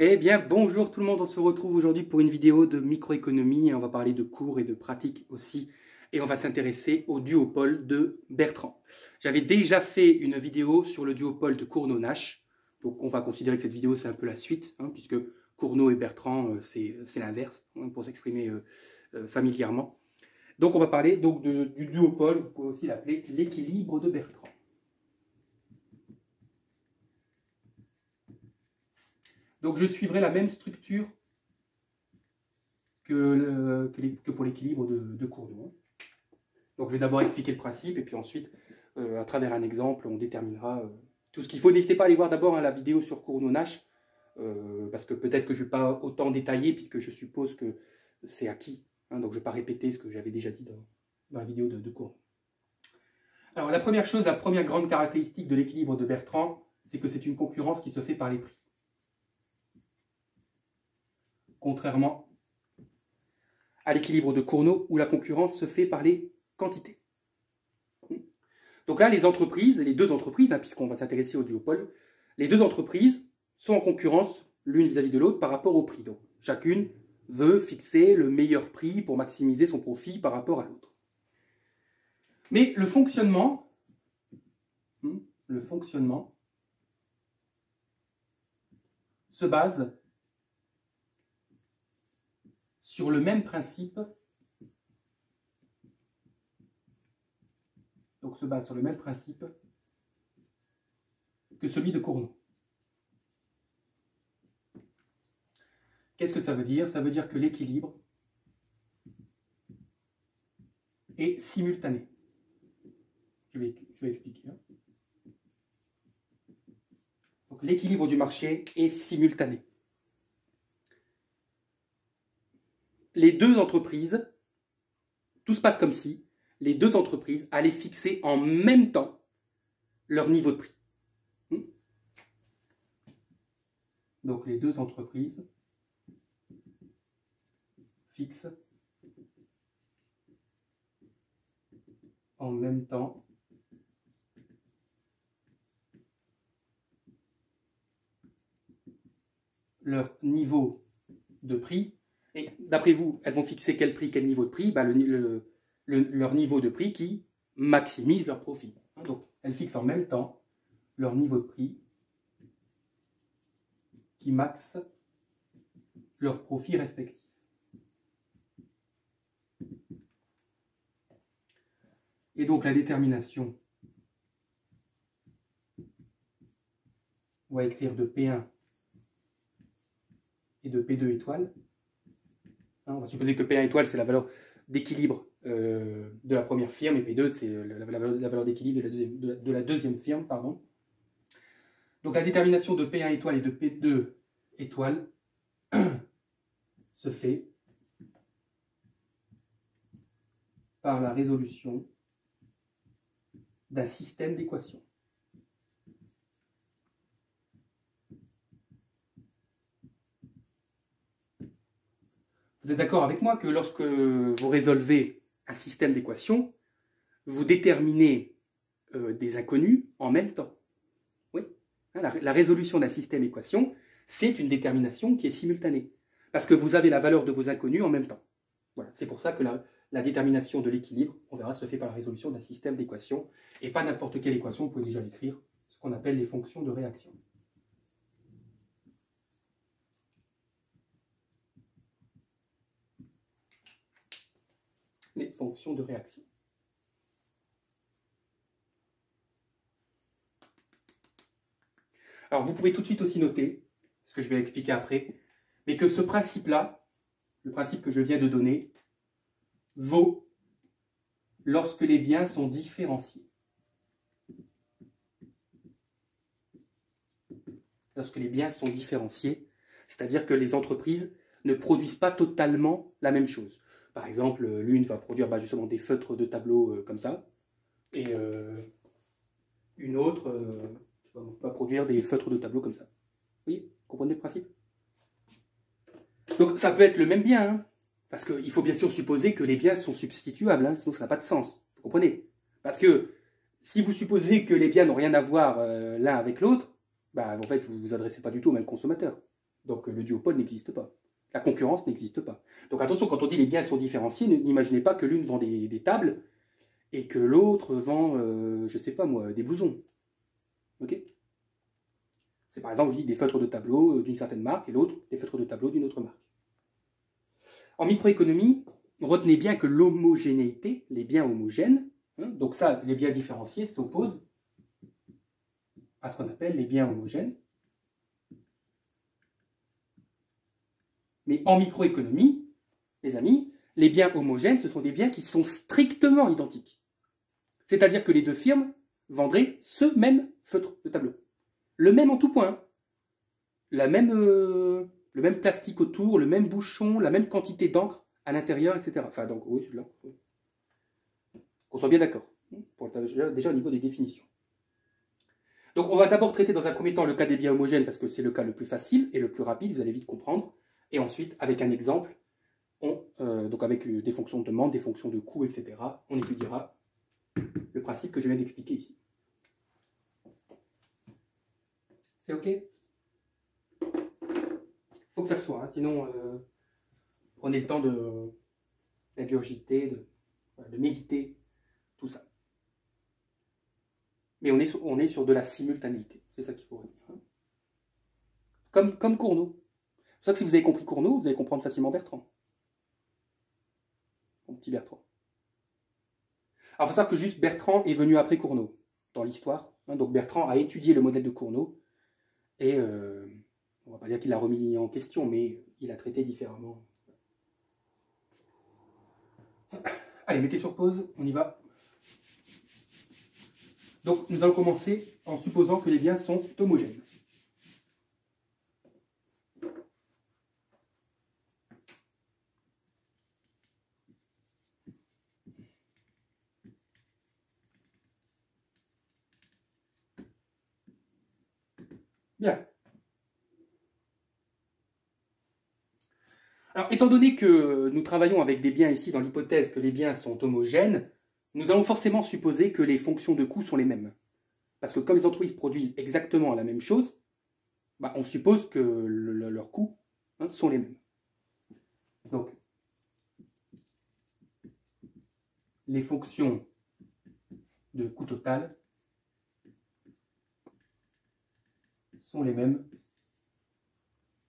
Eh bien, bonjour tout le monde, on se retrouve aujourd'hui pour une vidéo de microéconomie. On va parler de cours et de pratiques aussi. Et on va s'intéresser au duopole de Bertrand. J'avais déjà fait une vidéo sur le duopole de Cournot-Nash. Donc on va considérer que cette vidéo c'est un peu la suite, puisque Cournot et Bertrand c'est l'inverse, pour s'exprimer familièrement. Donc on va parler donc, du duopole, vous pouvez aussi l'appeler l'équilibre de Bertrand. Donc je suivrai la même structure que pour l'équilibre de Cournot. Donc je vais d'abord expliquer le principe et puis ensuite, à travers un exemple, on déterminera tout ce qu'il faut. N'hésitez pas à aller voir d'abord la vidéo sur Cournot-Nash, parce que peut-être que je ne vais pas autant détailler puisque je suppose que c'est acquis. Donc je ne vais pas répéter ce que j'avais déjà dit dans la vidéo de Cournot. Alors la première chose, la première grande caractéristique de l'équilibre de Bertrand, c'est que c'est une concurrence qui se fait par les prix. Contrairement à l'équilibre de Cournot où la concurrence se fait par les quantités. Donc là, les deux entreprises, puisqu'on va s'intéresser au duopole, les deux entreprises sont en concurrence l'une vis-à-vis de l'autre par rapport au prix. Donc chacune veut fixer le meilleur prix pour maximiser son profit par rapport à l'autre. Mais le fonctionnement se base sur le même principe, que celui de Cournot. Qu'est-ce que ça veut dire? Ça veut dire que l'équilibre est simultané. Je vais expliquer. Donc l'équilibre du marché est simultané. Les deux entreprises, tout se passe comme si les deux entreprises allaient fixer en même temps leur niveau de prix. Donc les deux entreprises fixent en même temps leur niveau de prix. Et d'après vous, elles vont fixer quel prix, quel niveau de prix? Leur niveau de prix qui maximise leur profit. Donc, elles fixent en même temps leur niveau de prix qui maxe leur profit respectif. Et donc, la détermination, on va écrire de P1 et de P2 étoile. On va supposer que P1 étoile, c'est la valeur d'équilibre de la première firme, et P2, c'est la valeur d'équilibre de la deuxième firme. Pardon. Donc la détermination de P1 étoile et de P2 étoile se fait par la résolution d'un système d'équations. Vous êtes d'accord avec moi que lorsque vous résolvez un système d'équations, vous déterminez des inconnus en même temps. Oui. La résolution d'un système d'équations, c'est une détermination qui est simultanée. Parce que vous avez la valeur de vos inconnus en même temps. Voilà. C'est pour ça que la détermination de l'équilibre, on verra, se fait par la résolution d'un système d'équations. Et pas n'importe quelle équation, vous pouvez déjà l'écrire, ce qu'on appelle les fonctions de réaction. Les fonctions de réaction. Alors vous pouvez tout de suite aussi noter, ce que je vais expliquer après, mais que ce principe-là, le principe que je viens de donner, vaut lorsque les biens sont différenciés. Lorsque les biens sont différenciés, c'est-à-dire que les entreprises ne produisent pas totalement la même chose. Par exemple, l'une va produire justement des feutres de tableau comme ça, et une autre va produire des feutres de tableau comme ça. Vous voyez, vous comprenez le principe? Donc ça peut être le même bien, parce qu'il faut bien sûr supposer que les biens sont substituables, sinon ça n'a pas de sens. Vous comprenez? Parce que si vous supposez que les biens n'ont rien à voir l'un avec l'autre, en fait vous ne vous adressez pas du tout au même consommateur. Donc le duopole n'existe pas. La concurrence n'existe pas. Donc attention, quand on dit les biens sont différenciés, n'imaginez pas que l'une vend des tables et que l'autre vend, je sais pas moi, des blousons. Ok? C'est par exemple, je dis des feutres de tableau d'une certaine marque et l'autre des feutres de tableau d'une autre marque. En microéconomie, retenez bien que l'homogénéité, les biens homogènes, donc ça, les biens différenciés s'opposent à ce qu'on appelle les biens homogènes. Mais en microéconomie, les amis, les biens homogènes, ce sont des biens qui sont strictement identiques. C'est-à-dire que les deux firmes vendraient ce même feutre de tableau. Le même en tout point. Le même plastique autour, le même bouchon, la même quantité d'encre à l'intérieur, etc. Enfin, donc, oui, celui-là. Oui. Qu'on soit bien d'accord. Déjà au niveau des définitions. Donc, on va d'abord traiter dans un premier temps le cas des biens homogènes parce que c'est le cas le plus facile et le plus rapide, vous allez vite comprendre. Et ensuite, avec un exemple, donc avec des fonctions de demande, des fonctions de coût, etc., on étudiera le principe que je viens d'expliquer ici. C'est OK? Il faut que ça le soit, hein, sinon prenez le temps d'ingurgiter, de méditer, tout ça. Mais on est sur de la simultanéité, c'est ça qu'il faut retenir. Hein. Comme Cournot. C'est pour ça que si vous avez compris Cournot, vous allez comprendre facilement Bertrand. Mon petit Bertrand. Alors, il faut savoir que juste Bertrand est venu après Cournot, dans l'histoire. Hein, donc Bertrand a étudié le modèle de Cournot, et on ne va pas dire qu'il l'a remis en question, mais il a traité différemment. Allez, mettez sur pause, on y va. Donc, nous allons commencer en supposant que les biens sont homogènes. Bien. Alors, étant donné que nous travaillons avec des biens ici dans l'hypothèse que les biens sont homogènes, nous allons forcément supposer que les fonctions de coût sont les mêmes. Parce que comme les entreprises produisent exactement la même chose, bah, on suppose que leurs coûts sont les mêmes. Donc, les fonctions de coût total sont les mêmes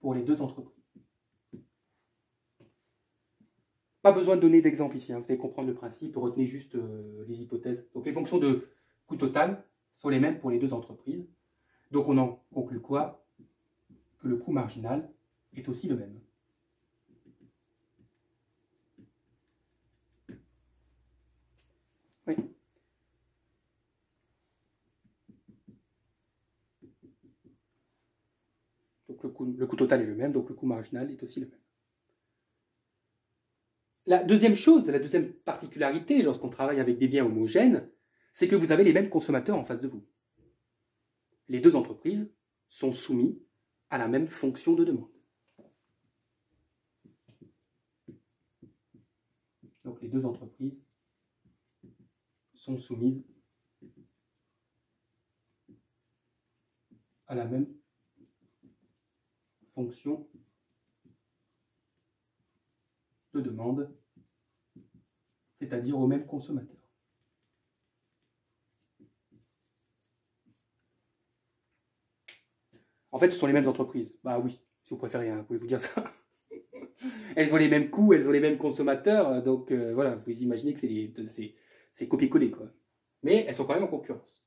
pour les deux entreprises. Pas besoin de donner d'exemple ici, hein. Vous allez comprendre le principe, retenez juste les hypothèses. Donc les fonctions de coût total sont les mêmes pour les deux entreprises. Donc on en conclut quoi? Que le coût marginal est aussi le même. Oui. Donc le coût total est le même, donc le coût marginal est aussi le même. La deuxième chose, la deuxième particularité lorsqu'on travaille avec des biens homogènes, c'est que vous avez les mêmes consommateurs en face de vous. Les deux entreprises sont soumises à la même fonction de demande. Donc les deux entreprises sont soumises à la même fonction de demande, c'est-à-dire au même consommateur. En fait, ce sont les mêmes entreprises. Bah oui, si vous préférez, hein, vous pouvez vous dire ça. Elles ont les mêmes coûts, elles ont les mêmes consommateurs, donc voilà, vous pouvez imaginer que c'est copier-coller, quoi. Mais elles sont quand même en concurrence.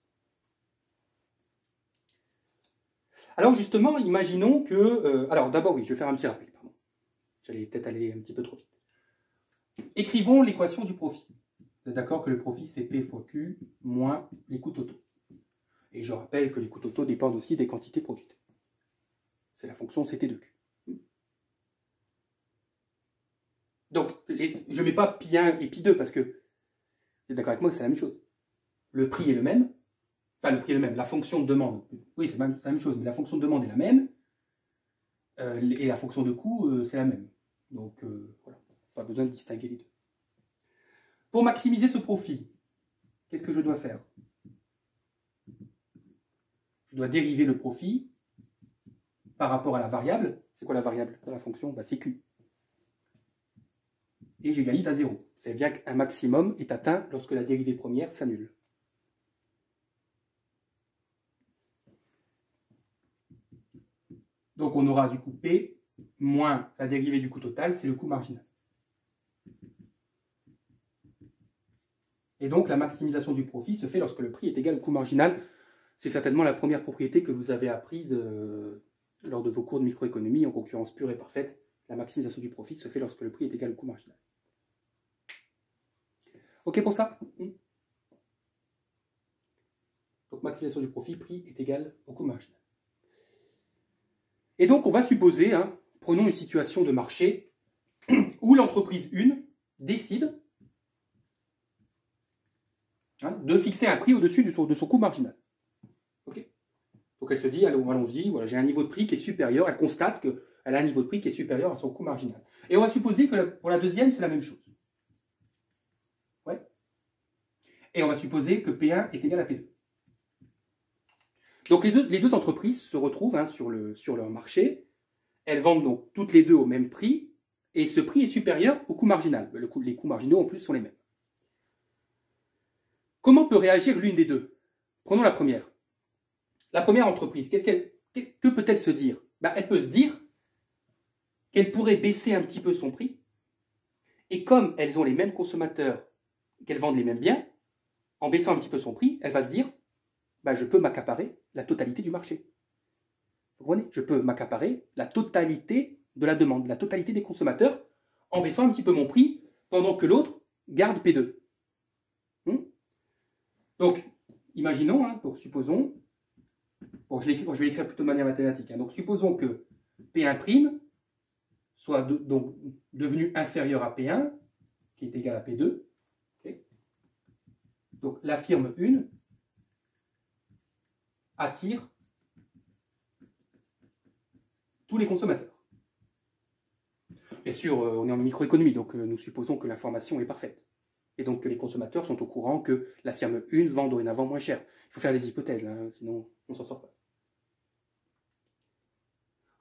Alors justement, imaginons que... alors d'abord, oui, je vais faire un petit rappel, pardon. J'allais peut-être aller un petit peu trop vite. Écrivons l'équation du profit. Vous êtes d'accord que le profit, c'est P fois Q moins les coûts totaux. Et je rappelle que les coûts totaux dépendent aussi des quantités produites. C'est la fonction CT de Q. Donc, je ne mets pas pi 1 et pi 2 parce que vous êtes d'accord avec moi que c'est la même chose. Le prix est le même. Enfin, le prix est le même. La fonction de demande, oui, c'est la même chose, mais la fonction de demande est la même. Et la fonction de coût, c'est la même. Donc, voilà. Pas besoin de distinguer les deux. Pour maximiser ce profit, qu'est-ce que je dois faire? Je dois dériver le profit par rapport à la variable. C'est quoi la variable dans la fonction? C'est Q. Et j'égalise à 0. Vous savez bien qu'un maximum est atteint lorsque la dérivée première s'annule. Donc on aura du coup P moins la dérivée du coût total, c'est le coût marginal. Et donc la maximisation du profit se fait lorsque le prix est égal au coût marginal. C'est certainement la première propriété que vous avez apprise lors de vos cours de microéconomie en concurrence pure et parfaite. La maximisation du profit se fait lorsque le prix est égal au coût marginal. Ok pour ça? Donc maximisation du profit, prix est égal au coût marginal. Et donc on va supposer, prenons une situation de marché où l'entreprise 1 décide de fixer un prix au-dessus de son coût marginal. Okay. Donc elle se dit, allons-y, voilà, j'ai un niveau de prix qui est supérieur, elle constate qu'elle a un niveau de prix qui est supérieur à son coût marginal. Et on va supposer que pour la deuxième, c'est la même chose. Ouais. Et on va supposer que P1 est égal à P2. Donc les deux entreprises se retrouvent sur leur marché, elles vendent donc toutes les deux au même prix, et ce prix est supérieur au coût marginal. Les coûts marginaux en plus sont les mêmes. Comment peut réagir l'une des deux? Prenons la première. La première entreprise, que peut-elle se dire? Elle peut se dire qu'elle pourrait baisser un petit peu son prix, et comme elles ont les mêmes consommateurs, qu'elles vendent les mêmes biens, en baissant un petit peu son prix, elle va se dire je peux m'accaparer la totalité du marché. Vous comprenez? Je peux m'accaparer la totalité de la demande, la totalité des consommateurs, en baissant un petit peu mon prix, pendant que l'autre garde P2. Donc, imaginons, donc supposons, bon, je vais l'écrire plutôt de manière mathématique, donc supposons que P1' soit donc devenu inférieur à P1, qui est égal à P2. Okay. Donc, la firme 1 attire tous les consommateurs. Bien sûr, on est en microéconomie, donc nous supposons que l'information est parfaite. Et donc que les consommateurs sont au courant que la firme 1 vend dorénavant moins cher. Il faut faire des hypothèses, sinon on ne s'en sort pas.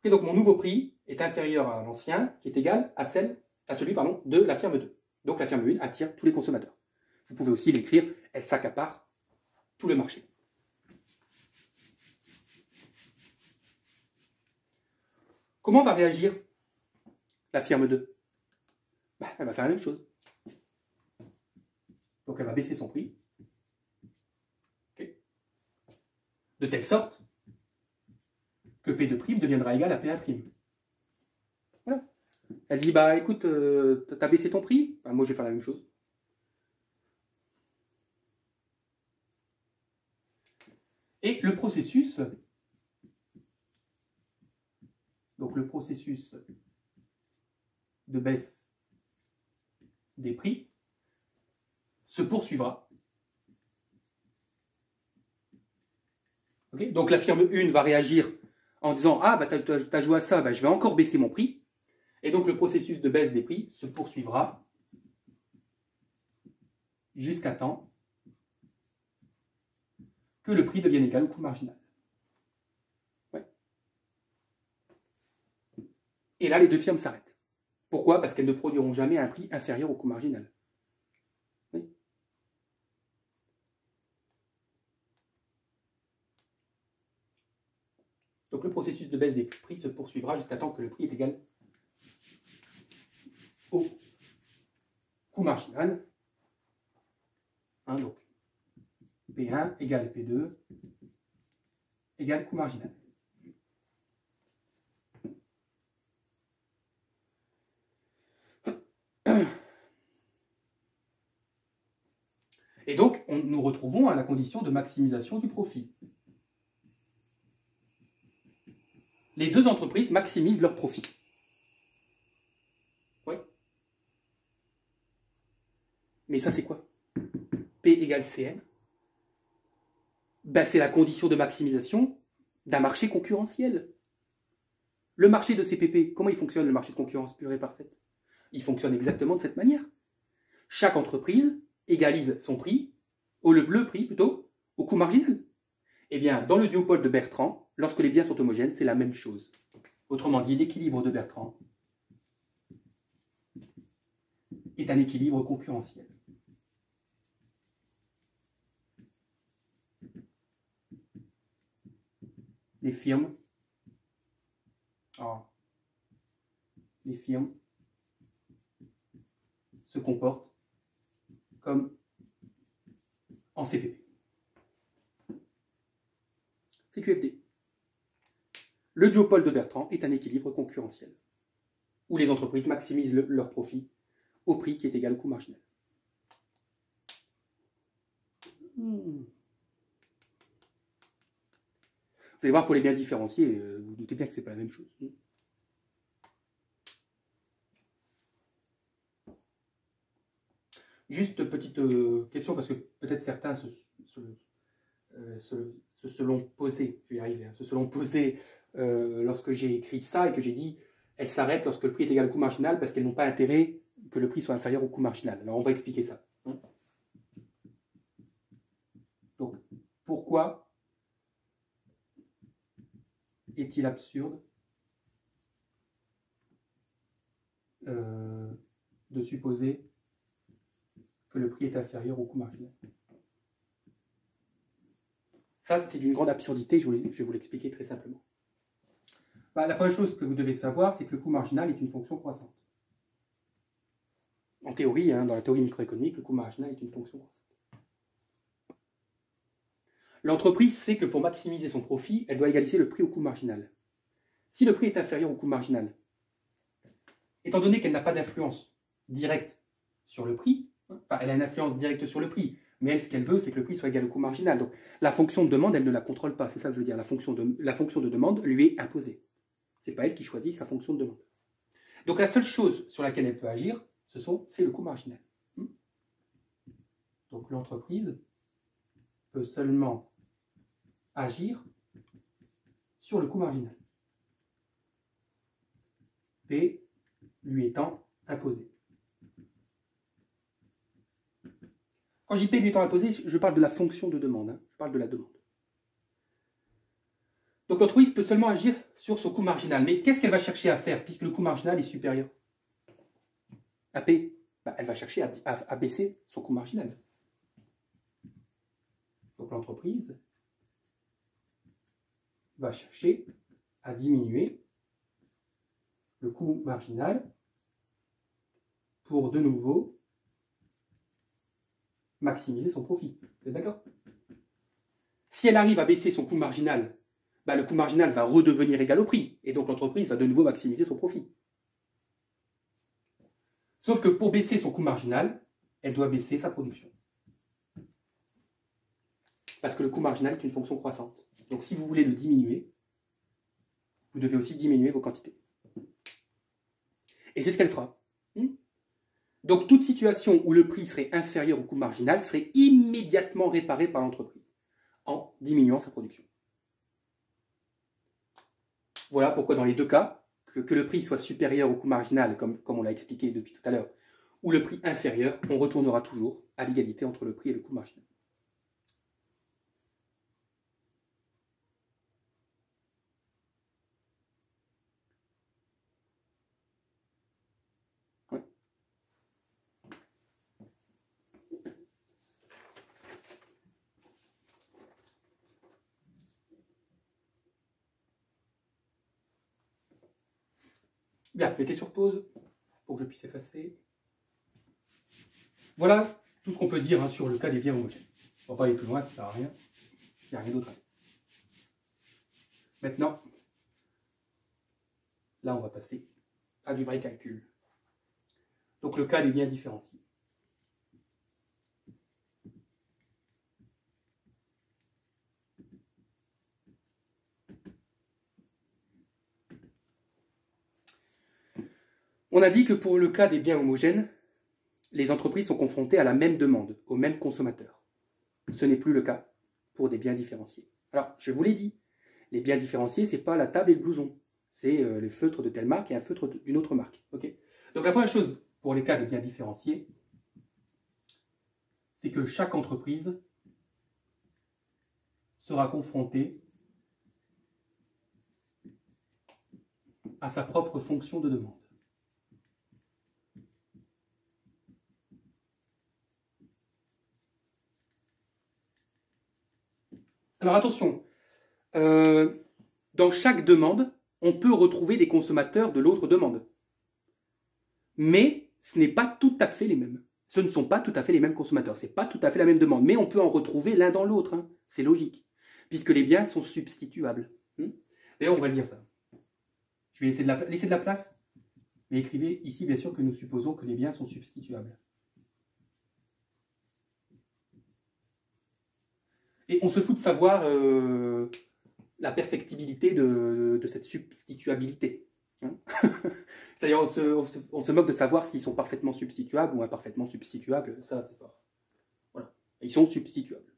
Okay, donc mon nouveau prix est inférieur à l'ancien, qui est égal à celui de la firme 2. Donc la firme 1 attire tous les consommateurs. Vous pouvez aussi l'écrire, elle s'accapare tout le marché. Comment va réagir la firme 2? Elle va faire la même chose. Donc elle va baisser son prix. Okay. De telle sorte que P2' deviendra égal à P1'. Voilà. Elle dit, écoute, t'as baissé ton prix? Moi je vais faire la même chose. Et le processus, de baisse des prix se poursuivra. Okay, donc la firme 1 va réagir en disant t'as joué à ça, je vais encore baisser mon prix. Et donc le processus de baisse des prix se poursuivra jusqu'à temps que le prix devienne égal au coût marginal. Ouais. Et là, les deux firmes s'arrêtent. Pourquoi? Parce qu'elles ne produiront jamais un prix inférieur au coût marginal. Oui. Donc le processus de baisse des prix se poursuivra jusqu'à temps que le prix est égal au coût marginal. Donc P1 égale P2 égale coût marginal. Et donc, nous retrouvons à la condition de maximisation du profit. Les deux entreprises maximisent leur profit. Oui. Mais ça, c'est quoi? P égale CM. C'est la condition de maximisation d'un marché concurrentiel. Le marché de CPP, comment il fonctionne, le marché de concurrence pure et parfaite? Il fonctionne exactement de cette manière. Chaque entreprise égalise son prix, le prix plutôt, au coût marginal. Eh bien, dans le duopole de Bertrand, lorsque les biens sont homogènes, c'est la même chose. Autrement dit, l'équilibre de Bertrand est un équilibre concurrentiel. Les firmes se comportent comme en CPP. C'est QFD. Le duopole de Bertrand est un équilibre concurrentiel, où les entreprises maximisent leur profit au prix qui est égal au coût marginal. Vous allez voir, pour les biens différenciés, vous doutez bien que ce n'est pas la même chose. Juste petite question, parce que peut-être certains se l'ont posé, je vais y arriver, se l'ont posé lorsque j'ai écrit ça et que j'ai dit elles s'arrêtent lorsque le prix est égal au coût marginal parce qu'elles n'ont pas intérêt que le prix soit inférieur au coût marginal. Alors on va expliquer ça. Donc, pourquoi est-il absurde de supposer que le prix est inférieur au coût marginal? Ça, c'est d'une grande absurdité, je vais vous l'expliquer très simplement. La première chose que vous devez savoir, c'est que le coût marginal est une fonction croissante. En théorie, dans la théorie microéconomique, le coût marginal est une fonction croissante. L'entreprise sait que pour maximiser son profit, elle doit égaliser le prix au coût marginal. Si le prix est inférieur au coût marginal, étant donné qu'elle n'a pas d'influence directe sur le prix, elle a une influence directe sur le prix, mais elle, ce qu'elle veut, c'est que le prix soit égal au coût marginal. Donc, la fonction de demande, elle ne la contrôle pas. C'est ça que je veux dire. La fonction de demande lui est imposée. Ce n'est pas elle qui choisit sa fonction de demande. Donc, la seule chose sur laquelle elle peut agir, c'est le coût marginal. Donc, l'entreprise peut seulement agir sur le coût marginal. P lui étant imposé. Quand je dis P lui étant imposé, je parle de la fonction de demande. Je parle de la demande. Donc l'entreprise peut seulement agir sur son coût marginal. Mais qu'est-ce qu'elle va chercher à faire puisque le coût marginal est supérieur à P? Elle va chercher à baisser son coût marginal. Donc l'entreprise va chercher à diminuer le coût marginal pour de nouveau maximiser son profit. Vous êtes d'accord? Si elle arrive à baisser son coût marginal, le coût marginal va redevenir égal au prix, et donc l'entreprise va de nouveau maximiser son profit. Sauf que pour baisser son coût marginal, elle doit baisser sa production. Parce que le coût marginal est une fonction croissante. Donc si vous voulez le diminuer, vous devez aussi diminuer vos quantités. Et c'est ce qu'elle fera. Donc toute situation où le prix serait inférieur au coût marginal serait immédiatement réparée par l'entreprise en diminuant sa production. Voilà pourquoi dans les deux cas, que le prix soit supérieur au coût marginal, comme on l'a expliqué depuis tout à l'heure, ou le prix inférieur, on retournera toujours à l'égalité entre le prix et le coût marginal. Ouais. Bien, mettez sur pause pour que je puisse effacer. Voilà tout ce qu'on peut dire sur le cas des biens homogènes. On va pas aller plus loin, ça ne sert à rien. Il n'y a rien d'autre à dire. Maintenant, là on va passer à du vrai calcul. Donc le cas des biens différenciés. On a dit que pour le cas des biens homogènes, les entreprises sont confrontées à la même demande, aux mêmes consommateurs. Ce n'est plus le cas pour des biens différenciés. Alors, je vous l'ai dit, les biens différenciés, ce n'est pas la table et le blouson. C'est le feutre de telle marque et un feutre d'une autre marque. Okay. Donc la première chose pour les cas de biens différenciés, c'est que chaque entreprise sera confrontée à sa propre fonction de demande. Alors attention, dans chaque demande, on peut retrouver des consommateurs de l'autre demande. Mais ce n'est pas tout à fait les mêmes. Ce ne sont pas tout à fait les mêmes consommateurs. Ce n'est pas tout à fait la même demande. Mais on peut en retrouver l'un dans l'autre. Hein. C'est logique. Puisque les biens sont substituables. D'ailleurs, on va le dire ça. Je vais laisser de la place. Mais écrivez ici, bien sûr, que nous supposons que les biens sont substituables. Et on se fout de savoir la perfectibilité de cette substituabilité. Hein. C'est-à-dire, on se moque de savoir s'ils sont parfaitement substituables ou imparfaitement substituables. Ça, c'est pas... Voilà. Ils sont substituables.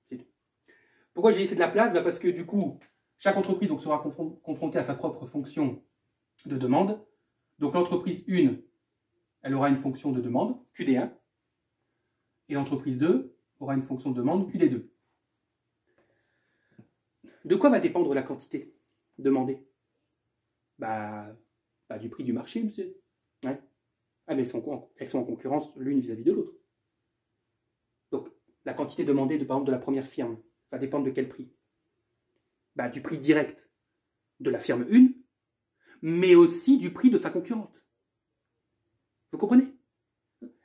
C'est tout. Pourquoi j'ai laissé de la place? Parce que du coup, chaque entreprise donc, sera confrontée à sa propre fonction de demande. Donc l'entreprise 1, elle aura une fonction de demande, QD1. Et l'entreprise 2 aura une fonction de demande, QD2. De quoi va dépendre la quantité demandée? Du prix du marché, monsieur. Ouais. Ah, mais elles sont en concurrence l'une vis-à-vis de l'autre. Donc, la quantité demandée, par exemple, de la première firme va dépendre de quel prix? Du prix direct de la firme 1, mais aussi du prix de sa concurrente. Vous comprenez?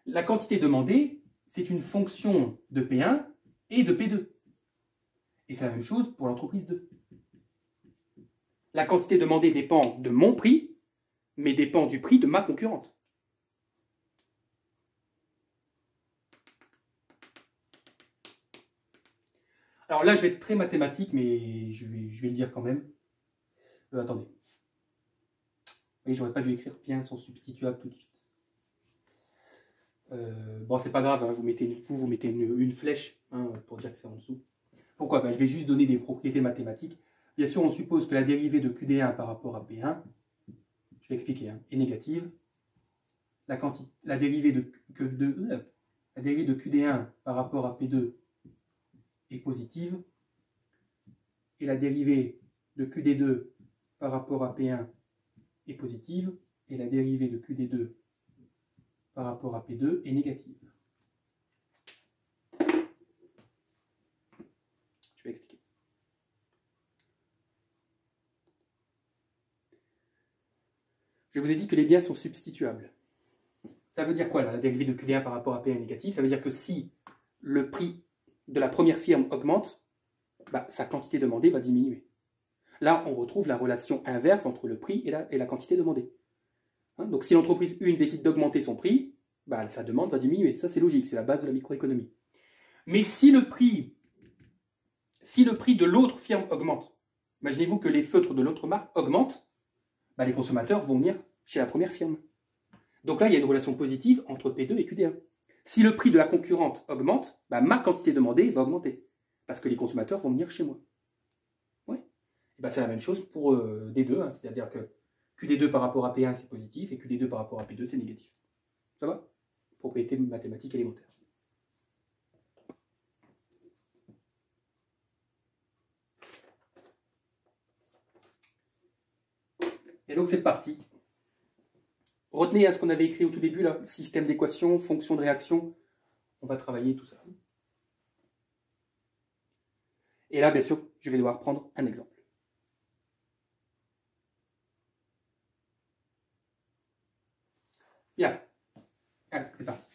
La quantité demandée, c'est une fonction de P1 et de P2. Et c'est la même chose pour l'entreprise 2. La quantité demandée dépend de mon prix, mais dépend du prix de ma concurrente. Alors là, je vais être très mathématique, mais je vais le dire quand même. Attendez. Oui, j'aurais pas dû écrire biens sont substituables tout de suite. Bon, c'est pas grave, hein, vous mettez une flèche hein, pour dire que c'est en dessous. Pourquoi? Je vais juste donner des propriétés mathématiques. Bien sûr, on suppose que la dérivée de QD1 par rapport à P1, je vais expliquer, hein, est négative. La dérivée de QD1 par rapport à P2 est positive. Et la dérivée de QD2 par rapport à P1 est positive. Et la dérivée de QD2 par rapport à P2 est négative. Je vais expliquer. Je vous ai dit que les biens sont substituables. Ça veut dire quoi là, la dérivée de QD1 par rapport à P1 est négative? Ça veut dire que si le prix de la première firme augmente, sa quantité demandée va diminuer. Là, on retrouve la relation inverse entre le prix et la quantité demandée. Hein, donc si l'entreprise 1 décide d'augmenter son prix, sa demande va diminuer. Ça, c'est logique, c'est la base de la microéconomie. Mais si le prix de l'autre firme augmente, imaginez-vous que les feutres de l'autre marque augmentent, les consommateurs vont venir chez la première firme. Donc là, il y a une relation positive entre P2 et QD1. Si le prix de la concurrente augmente, ma quantité demandée va augmenter. Parce que les consommateurs vont venir chez moi. Oui. Et c'est la même chose pour D2. Hein, c'est-à-dire que QD2 par rapport à P1, c'est positif, et QD2 par rapport à P2, c'est négatif. Ça va? Propriété mathématique élémentaire. Et donc c'est parti. Retenez ce qu'on avait écrit au tout début, là, système d'équation, fonction de réaction. On va travailler tout ça. Et là, bien sûr, je vais devoir prendre un exemple. Bien. Allez, c'est parti.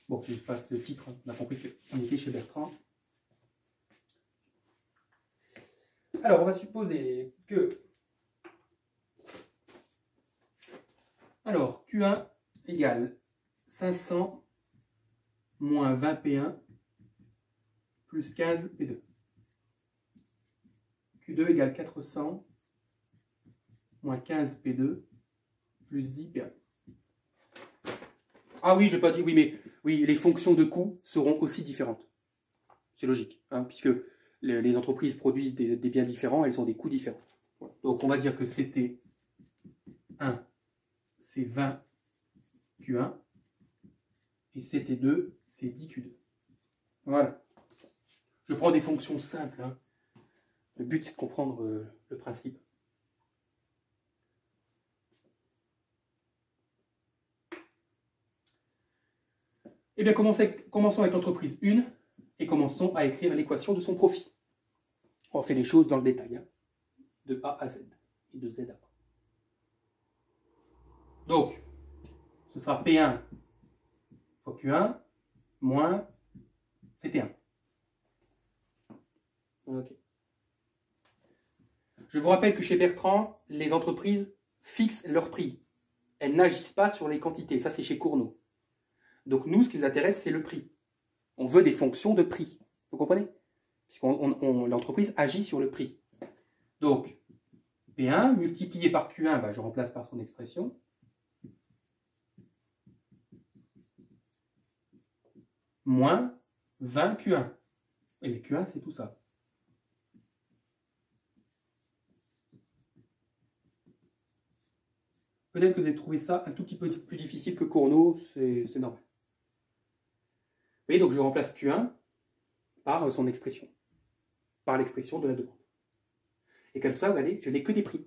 Bon, que je fasse le titre. On a compris qu'on était chez Bertrand. Alors, on va supposer que... Alors, Q1 égale 500 moins 20 P1 plus 15 P2. Q2 égale 400 moins 15 P2 plus 10 P1. Ah oui, je n'ai pas dit, oui, mais oui, les fonctions de coût seront aussi différentes. C'est logique, hein, puisque les entreprises produisent des biens différents, elles ont des coûts différents. Voilà. Donc on va dire que CT1, c'est 20 Q1, et CT2, c'est 10 Q2. Voilà. Je prends des fonctions simples. Hein. Le but, c'est de comprendre le principe. Eh bien, commençons avec l'entreprise 1 et commençons à écrire l'équation de son profit. On fait les choses dans le détail, hein, de A à Z et de Z à A. Donc, ce sera P1 fois Q1 moins CT1. Ok. Je vous rappelle que chez Bertrand, les entreprises fixent leur prix. Elles n'agissent pas sur les quantités. Ça, c'est chez Cournot. Donc nous, ce qui nous intéresse, c'est le prix. On veut des fonctions de prix. Vous comprenez? Puisque l'entreprise agit sur le prix. Donc, P1 multiplié par Q1, ben, je remplace par son expression. Moins 20 Q1. Et le Q1, c'est tout ça. Peut-être que vous avez trouvé ça un tout petit peu plus difficile que Cournot, c'est normal. Vous voyez, donc je remplace Q1 par son expression, par l'expression de la demande. Et comme ça, vous voyez, je n'ai que des prix.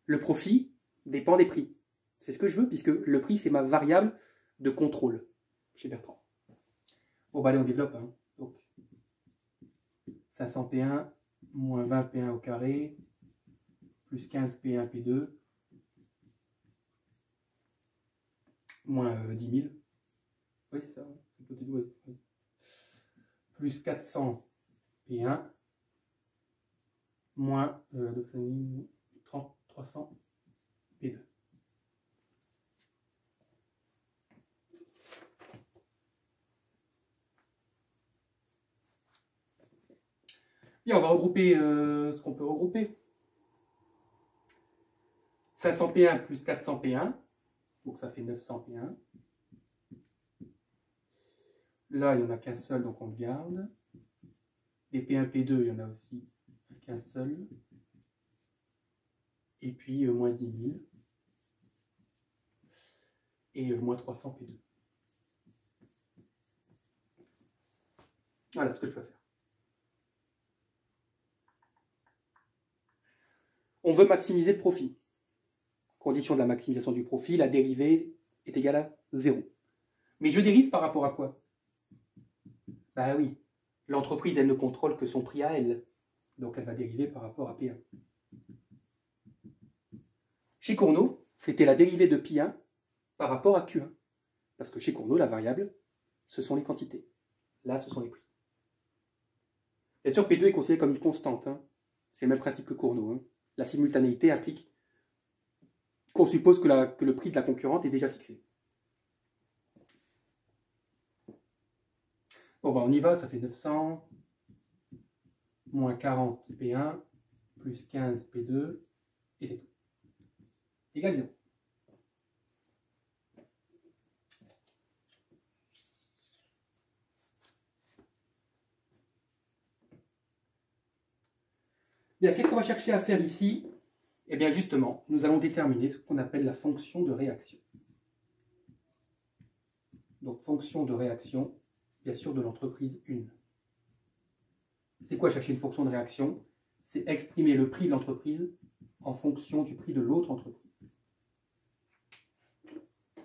Le profit dépend des prix. C'est ce que je veux, puisque le prix, c'est ma variable de contrôle chez Bertrand. Bon, bah allez, on développe. Hein. Donc, 500 P1 moins 20 P1 au carré, plus 15 P1 P2, moins 10 000. Oui, c'est ça. Ouais. Plus 400 P1, moins 300 P2. Bien, on va regrouper ce qu'on peut regrouper. 500 P1 plus 400 P1, donc ça fait 900 P1. Là, il n'y en a qu'un seul, donc on le garde. Les P1, P2, il y en a aussi qu'un seul. Et puis, moins 10 000. Et moins 300 P2. Voilà ce que je peux faire. On veut maximiser le profit. Condition de la maximisation du profit, la dérivée est égale à 0. Mais je dérive par rapport à quoi? Bah oui, l'entreprise, elle ne contrôle que son prix à elle. Donc elle va dériver par rapport à P1. Chez Cournot, c'était la dérivée de Pi1 par rapport à Q1. Parce que chez Cournot, la variable, ce sont les quantités. Là, ce sont les prix. Bien sûr, P2 est considéré comme une constante. Hein. C'est le même principe que Cournot. Hein. La simultanéité implique qu'on suppose que le prix de la concurrente est déjà fixé. Bon, ben on y va, ça fait 900, moins 40 P1, plus 15 P2, et c'est tout. Égal 0. Bien, qu'est-ce qu'on va chercher à faire ici? Eh bien, justement, nous allons déterminer ce qu'on appelle la fonction de réaction. Donc, fonction de réaction, bien sûr, de l'entreprise 1. C'est quoi chercher une fonction de réaction? C'est exprimer le prix de l'entreprise en fonction du prix de l'autre entreprise.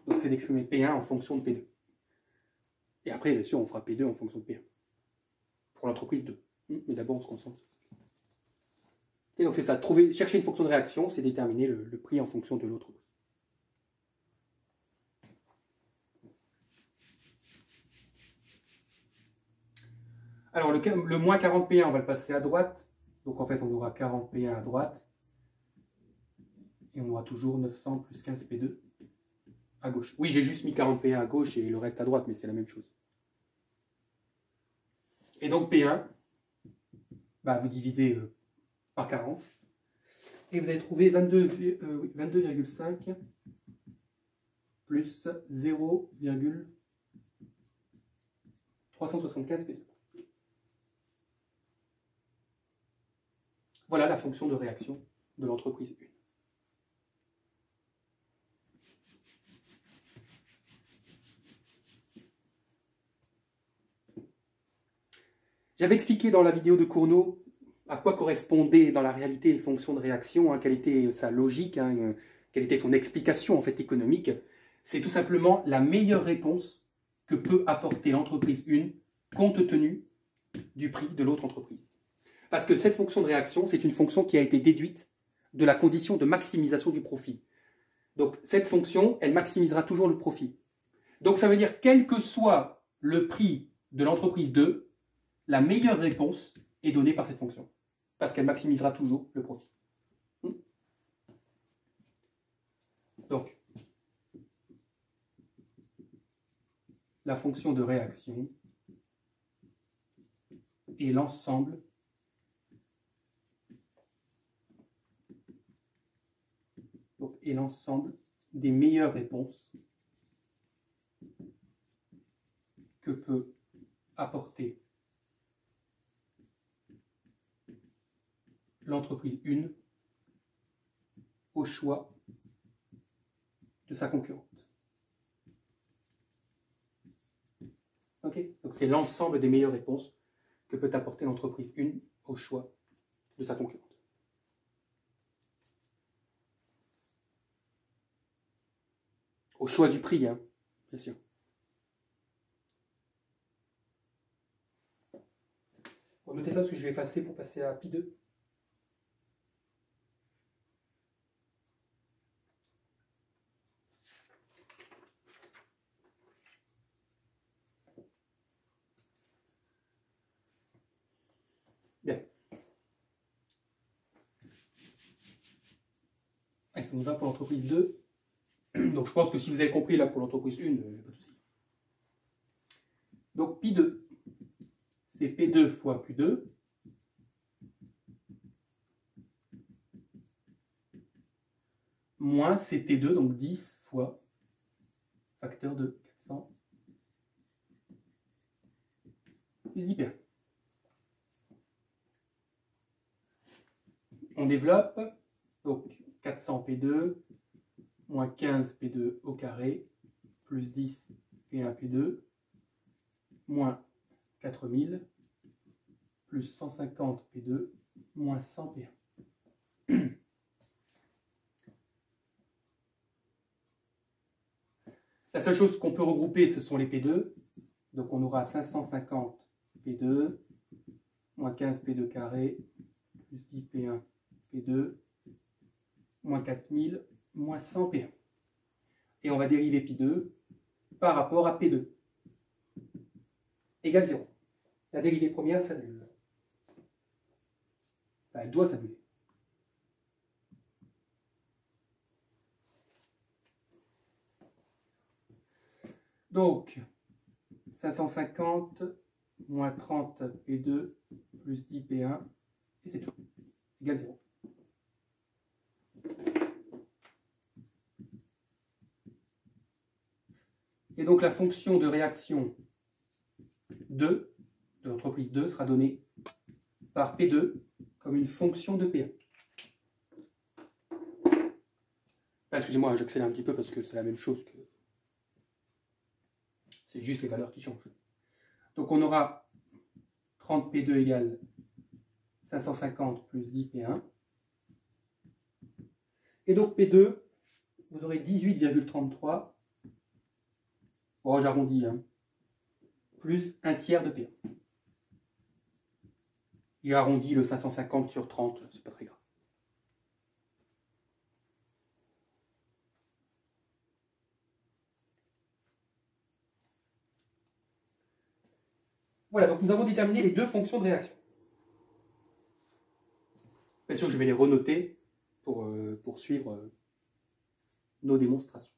Donc, c'est d'exprimer P1 en fonction de P2. Et après, bien sûr, on fera P2 en fonction de P1. Pour l'entreprise 2. Mais d'abord, on se concentre. Et donc, c'est ça. Chercher une fonction de réaction, c'est déterminer le prix en fonction de l'autre. Alors, le moins 40 P1, on va le passer à droite. Donc, en fait, on aura 40 P1 à droite. Et on aura toujours 900 plus 15 P2 à gauche. Oui, j'ai juste mis 40 P1 à gauche et le reste à droite, mais c'est la même chose. Et donc, P1, bah, vous divisez par 40. Et vous allez trouver 22,5 plus 0,375 P2. Voilà la fonction de réaction de l'entreprise 1. J'avais expliqué dans la vidéo de Cournot à quoi correspondait dans la réalité une fonction de réaction, hein, quelle était sa logique, hein, quelle était son explication en fait économique. C'est tout simplement la meilleure réponse que peut apporter l'entreprise 1 compte tenu du prix de l'autre entreprise. Parce que cette fonction de réaction, c'est une fonction qui a été déduite de la condition de maximisation du profit. Donc cette fonction, elle maximisera toujours le profit. Donc ça veut dire, quel que soit le prix de l'entreprise 2, la meilleure réponse est donnée par cette fonction. Parce qu'elle maximisera toujours le profit. Donc, la fonction de réaction est l'ensemble des meilleures réponses que peut apporter l'entreprise 1 au choix de sa concurrente. Ok? Donc c'est l'ensemble des meilleures réponses que peut apporter l'entreprise 1 au choix de sa concurrente. Au choix du prix, hein, bien sûr. Bon, notez ça parce que je vais effacer pour passer à pi 2. Bien. Allez, on y va pour l'entreprise 2. Donc je pense que si vous avez compris là pour l'entreprise 1, pas de souci. Donc pi 2, c'est P2 fois Q2. Moins CT2, donc 10 fois facteur de 400 plus 10P1. On développe, donc 400 P2 moins 15 P2 au carré plus 10 P1 P2 moins 4000 plus 150 P2 moins 100 P1. La seule chose qu'on peut regrouper, ce sont les P2. Donc on aura 550 P2 moins 15 P2 carré plus 10 P1 P2 moins 4000 moins 100 P1. Et on va dériver pi2 par rapport à P2 égale 0. La dérivée première s'annule. Enfin, elle doit s'annuler. Donc, 550 moins 30 P2 plus 10 P1, et c'est tout, égale 0. Et donc la fonction de réaction 2 de l'entreprise 2 sera donnée par P2 comme une fonction de P1. Excusez-moi, j'accélère un petit peu parce que c'est la même chose que... C'est juste les valeurs qui changent. Donc on aura 30 P2 égale 550 plus 10 P1. Et donc P2, vous aurez 18,33. Bon, j'arrondis, hein, plus un tiers de P1. J'ai arrondi le 550 sur 30, c'est pas très grave. Voilà, donc nous avons déterminé les deux fonctions de réaction. Bien sûr que je vais les renoter pour poursuivre nos démonstrations.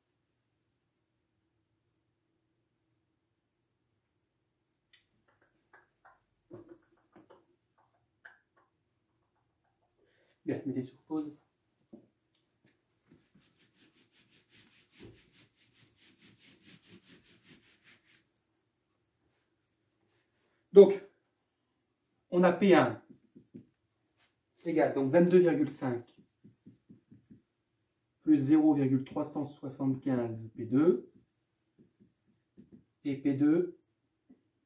Bien, mettez sur pause. Donc, on a P1 égale donc 22,5 plus 0,375 P2 et P2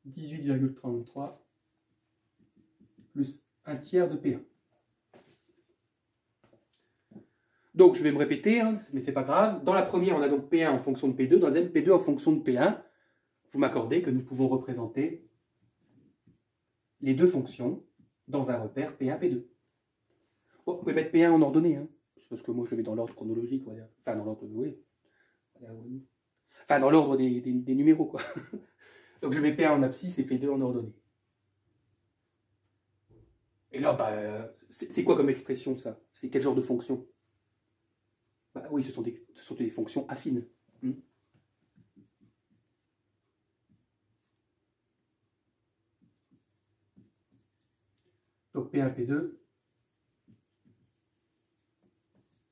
18,33 plus un tiers de P1. Donc, je vais me répéter, hein, mais c'est pas grave. Dans la première, on a donc P1 en fonction de P2. Dans la deuxième, P2 en fonction de P1. Vous m'accordez que nous pouvons représenter les deux fonctions dans un repère P1, P2. Bon, vous pouvez mettre P1 en ordonnée, hein. C'est parce que moi, je le mets dans l'ordre chronologique, on va dire. Enfin, dans l'ordre, oui. Enfin, dans l'ordre des numéros, quoi. Donc, je mets P1 en abscisse et P2 en ordonnée. Et là, bah, c'est quoi comme expression, ça? C'est quel genre de fonction? Bah, oui, ce sont des fonctions affines. Donc P1, P2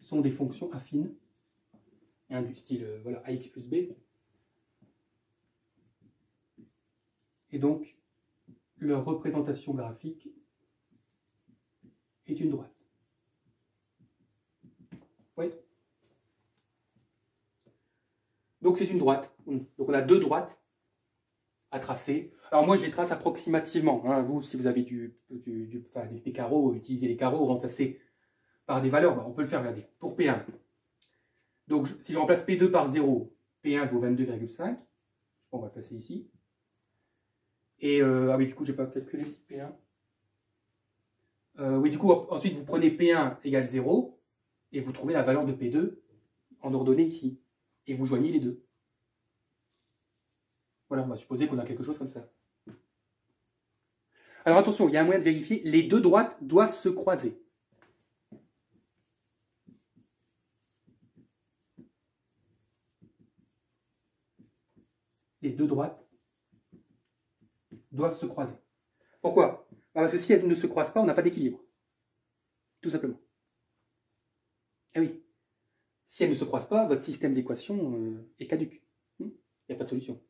sont des fonctions affines, hein, du style voilà, AX plus B. Et donc, leur représentation graphique est une droite. Oui. Donc c'est une droite. Donc on a deux droites à tracer. Alors moi je les trace approximativement. Hein. Vous, si vous avez des carreaux, utilisez les carreaux, remplacés par des valeurs, bah, on peut le faire, regardez. Pour P1. Donc si je remplace P2 par 0, P1 vaut 22,5. On va le placer ici. Et ah oui, du coup, je n'ai pas calculé ici P1. Oui, du coup, ensuite vous prenez P1 égale 0 et vous trouvez la valeur de P2 en ordonnée ici. Et vous joignez les deux. Voilà, on va supposer qu'on a quelque chose comme ça. Alors attention, il y a un moyen de vérifier. Les deux droites doivent se croiser. Les deux droites doivent se croiser. Pourquoi? Parce que si elles ne se croisent pas, on n'a pas d'équilibre. Tout simplement. Eh oui. Si elles ne se croisent pas, votre système d'équation est caduc. Il n'y a pas de solution.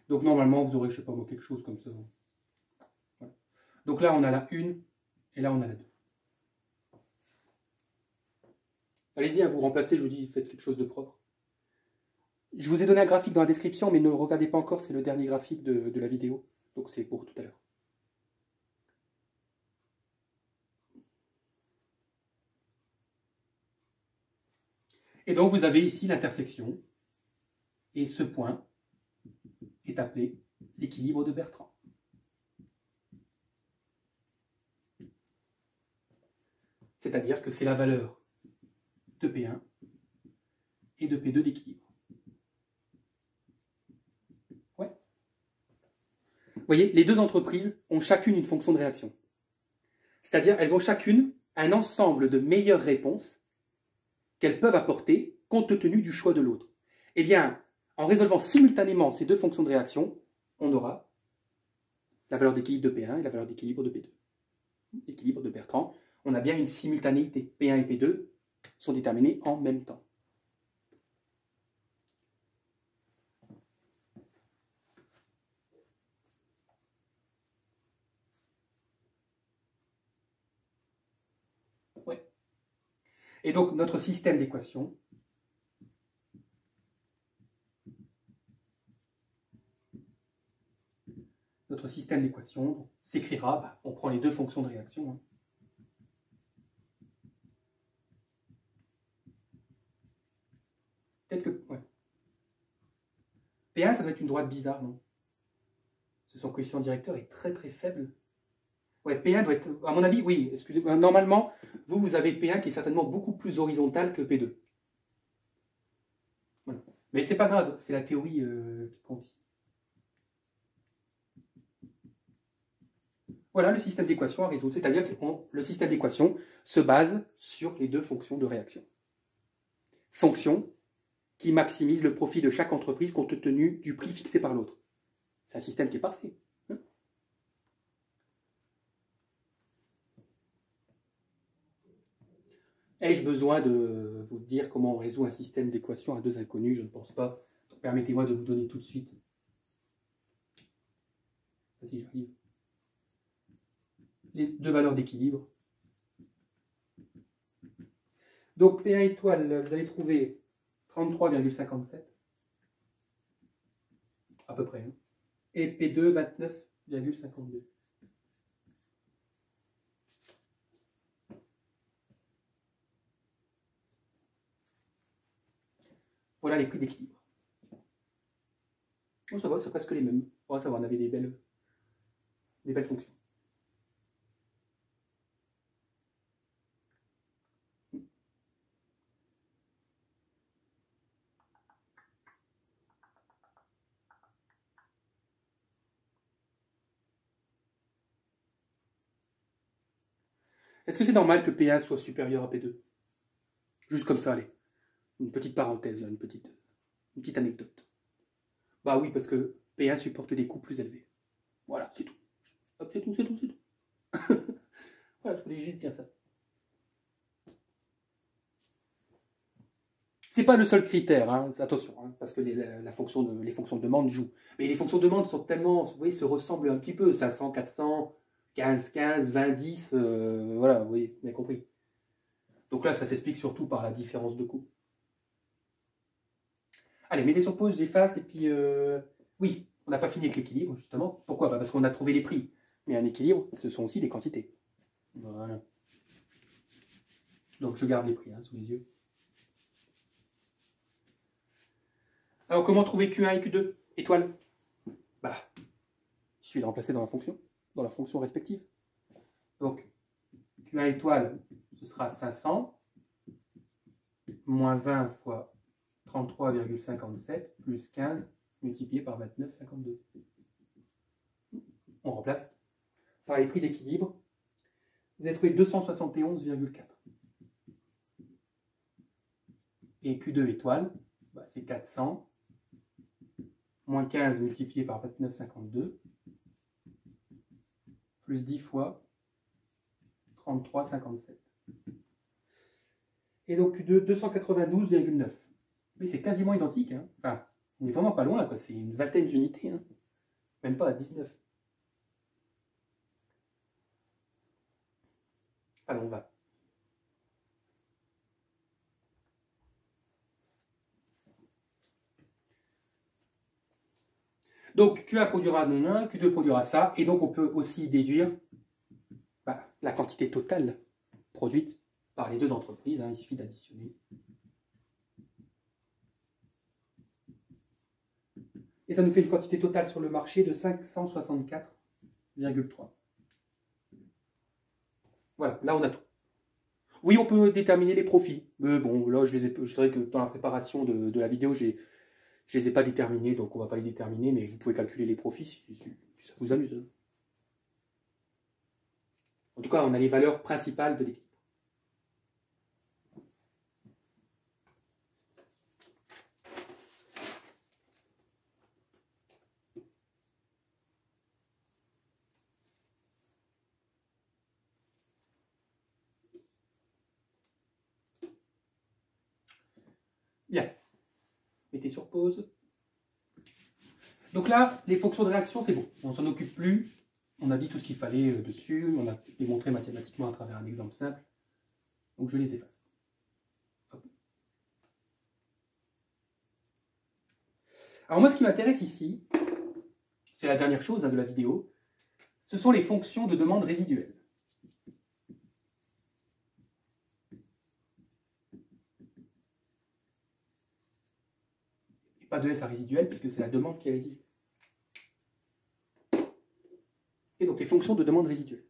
Donc normalement, vous aurez, je ne sais pas moi, quelque chose comme ça. Voilà. Donc là, on a la 1 et là, on a la 2. Allez-y, hein, vous remplacez, je vous dis, faites quelque chose de propre. Je vous ai donné un graphique dans la description, mais ne regardez pas encore, c'est le dernier graphique de la vidéo. Donc c'est pour tout à l'heure. Et donc vous avez ici l'intersection, et ce point est appelé l'équilibre de Bertrand. C'est-à-dire que c'est la valeur de P1 et de P2 d'équilibre. Ouais. Vous voyez, les deux entreprises ont chacune une fonction de réaction. C'est-à-dire elles ont chacune un ensemble de meilleures réponses qu'elles peuvent apporter compte tenu du choix de l'autre. Eh bien, en résolvant simultanément ces deux fonctions de réaction, on aura la valeur d'équilibre de P1 et la valeur d'équilibre de P2. Équilibre de Bertrand, on a bien une simultanéité. P1 et P2 sont déterminés en même temps. Ouais. Et donc, notre système d'équations s'écrira, bah, on prend les deux fonctions de réaction. Hein. Peut-être que... Ouais. P1, ça doit être une droite bizarre, non? Son coefficient directeur est très très faible. Ouais, P1 doit être... À mon avis, oui, excusez-moi. Normalement, vous avez P1 qui est certainement beaucoup plus horizontal que P2. Voilà. Mais c'est pas grave, c'est la théorie qui compte ici. Voilà le système d'équation à résoudre. C'est-à-dire que le système d'équation se base sur les deux fonctions de réaction. Fonctions qui maximisent le profit de chaque entreprise compte tenu du prix fixé par l'autre. C'est un système qui est parfait. Hein? Ai-je besoin de vous dire comment on résout un système d'équation à deux inconnus? Je ne pense pas. Permettez-moi de vous donner tout de suite. Si j'arrive. Les deux valeurs d'équilibre. Donc P1 étoile, vous allez trouver 33,57. À peu près. Hein. Et P2, 29,5. 33,52. Voilà les prix d'équilibre. Oh, ça va, c'est presque les mêmes. Oh, ça va, on avait des belles fonctions. Est-ce que c'est normal que P1 soit supérieur à P2? Juste comme ça, allez. Une petite parenthèse, là, une petite anecdote. Bah oui, parce que P1 supporte des coûts plus élevés. Voilà, c'est tout. Hop, c'est tout. Voilà, je voulais juste dire ça. C'est pas le seul critère, hein, attention, hein, parce que les fonctions de demande jouent. Mais les fonctions de demande sont tellement, vous voyez, se ressemblent un petit peu. 500, 400, 15, 20, 10, voilà, vous voyez, vous avez compris. Donc là, ça s'explique surtout par la différence de coût. Allez, mettez sur pause, j'efface, et puis, oui, on n'a pas fini avec l'équilibre, justement. Pourquoi? Parce qu'on a trouvé les prix. Mais un équilibre, ce sont aussi des quantités. Voilà. Donc je garde les prix, hein, sous les yeux. Alors, comment trouver Q1 et Q2? Étoile. Bah, il suffit de remplacer dans leur fonction respective. Donc, Q1 étoile, ce sera 500, moins 20 fois 33,57, plus 15, multiplié par 29,52. On remplace par les prix d'équilibre. Vous avez trouvé 271,4. Et Q2 étoile, bah, c'est 400, moins 15 multiplié par 29,52, plus 10 fois 33,57. Et donc Q2, 292,9. Mais c'est quasiment identique. Hein. Enfin, on n'est vraiment pas loin, quoi. C'est une vingtaine d'unités. Hein. Même pas à 19. Alors on va. Donc Q1 produira non 1, Q2 produira ça, et donc on peut aussi déduire la quantité totale produite par les deux entreprises. Hein, il suffit d'additionner. Et ça nous fait une quantité totale sur le marché de 564,3. Voilà, là on a tout. Oui, on peut déterminer les profits. Mais bon, là, je sais que dans la préparation de la vidéo, je les ai pas déterminés, donc on va pas les déterminer, mais vous pouvez calculer les profits si ça vous amuse. Hein. En tout cas, on a les valeurs principales de l'équipe. Bien. Mettez sur pause. Donc là, les fonctions de réaction, c'est bon. On ne s'en occupe plus. On a dit tout ce qu'il fallait dessus. On a démontré mathématiquement à travers un exemple simple. Donc je les efface. Hop. Alors moi, ce qui m'intéresse ici, c'est la dernière chose de la vidéo, ce sont les fonctions de demande résiduelles. Pas de S à résiduel, puisque c'est la demande qui est résiduelle. Et donc les fonctions de demande résiduelle.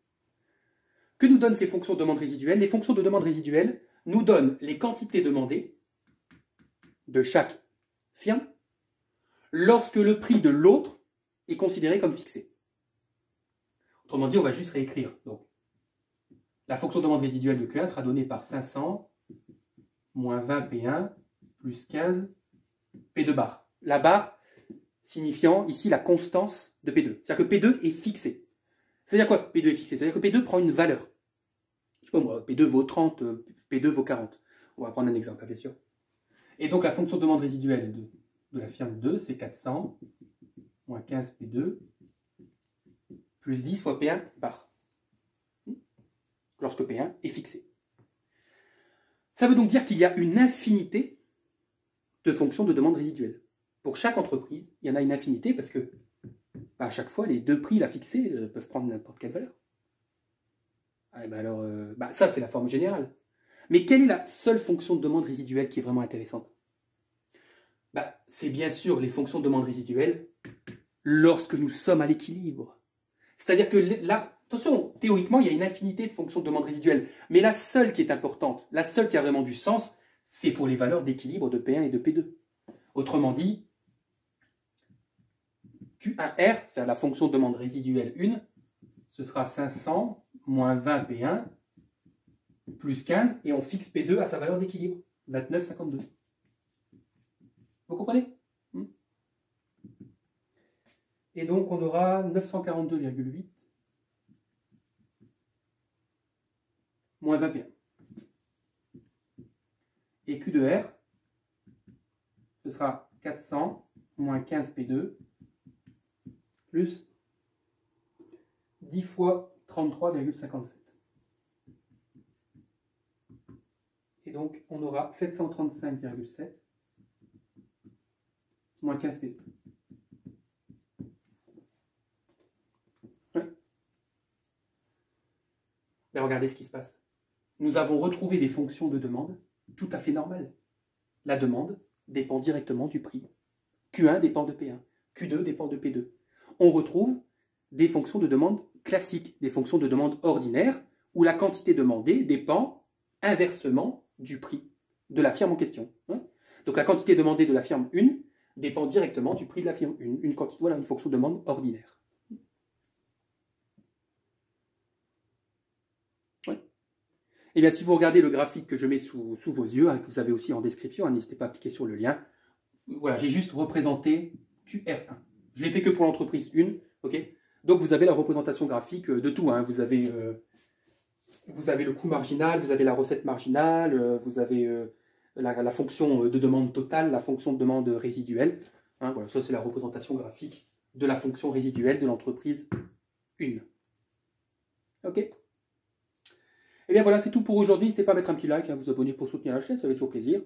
Que nous donnent ces fonctions de demande résiduelle? Les fonctions de demande résiduelle nous donnent les quantités demandées de chaque firme lorsque le prix de l'autre est considéré comme fixé. Autrement dit, on va juste réécrire. Donc, la fonction de demande résiduelle de Q1 sera donnée par 500 moins 20 P1 plus 15 P2 bar. La barre signifiant ici la constance de P2. C'est-à-dire que P2 est fixé. C'est-à-dire quoi P2 est fixé? C'est-à-dire que P2 prend une valeur. Je sais pas moi, P2 vaut 30, P2 vaut 40. On va prendre un exemple, bien sûr. Et donc la fonction de demande résiduelle de la firme 2, c'est 400 moins 15 P2 plus 10 fois P1 bar. Lorsque P1 est fixé. Ça veut donc dire qu'il y a une infinité de fonctions de demande résiduelle. Pour chaque entreprise, il y en a une infinité parce que bah, à chaque fois, les deux prix là, fixés peuvent prendre n'importe quelle valeur. Ah, bah alors, bah, ça, c'est la forme générale. Mais quelle est la seule fonction de demande résiduelle qui est vraiment intéressante? Bah, c'est bien sûr les fonctions de demande résiduelle lorsque nous sommes à l'équilibre. C'est-à-dire que là, attention, théoriquement, il y a une infinité de fonctions de demande résiduelle. Mais la seule qui est importante, la seule qui a vraiment du sens, c'est pour les valeurs d'équilibre de P1 et de P2. Autrement dit, Q1R, c'est la fonction de demande résiduelle 1, ce sera 500 moins 20 P1 plus 15, et on fixe P2 à sa valeur d'équilibre, 29,52. Vous comprenez? Et donc on aura 942,8 moins 20 P1. Et Q de R, ce sera 400 moins 15 P2 plus 10 fois 33,57. Et donc, on aura 735,7 moins 15 P2. Ouais. Mais regardez ce qui se passe. Nous avons retrouvé des fonctions de demande tout à fait normales. La demande dépend directement du prix. Q1 dépend de P1. Q2 dépend de P2. On retrouve des fonctions de demande classiques, des fonctions de demande ordinaires, où la quantité demandée dépend inversement du prix de la firme en question. Donc la quantité demandée de la firme 1 dépend directement du prix de la firme 1. Voilà une fonction de demande ordinaire. Oui. Et bien si vous regardez le graphique que je mets sous vos yeux, que vous avez aussi en description, n'hésitez pas à cliquer sur le lien. Voilà, j'ai juste représenté QR1. Je l'ai fait que pour l'entreprise 1, ok. Donc vous avez la représentation graphique de tout. Vous avez le coût marginal, vous avez la recette marginale, vous avez la fonction de demande totale, la fonction de demande résiduelle. Voilà, ça c'est la représentation graphique de la fonction résiduelle de l'entreprise 1. Ok. Et bien voilà, c'est tout pour aujourd'hui. N'hésitez pas à mettre un petit like, vous abonner pour soutenir la chaîne, ça fait toujours plaisir.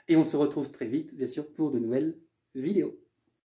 Et on se retrouve très vite, bien sûr, pour de nouvelles vidéos.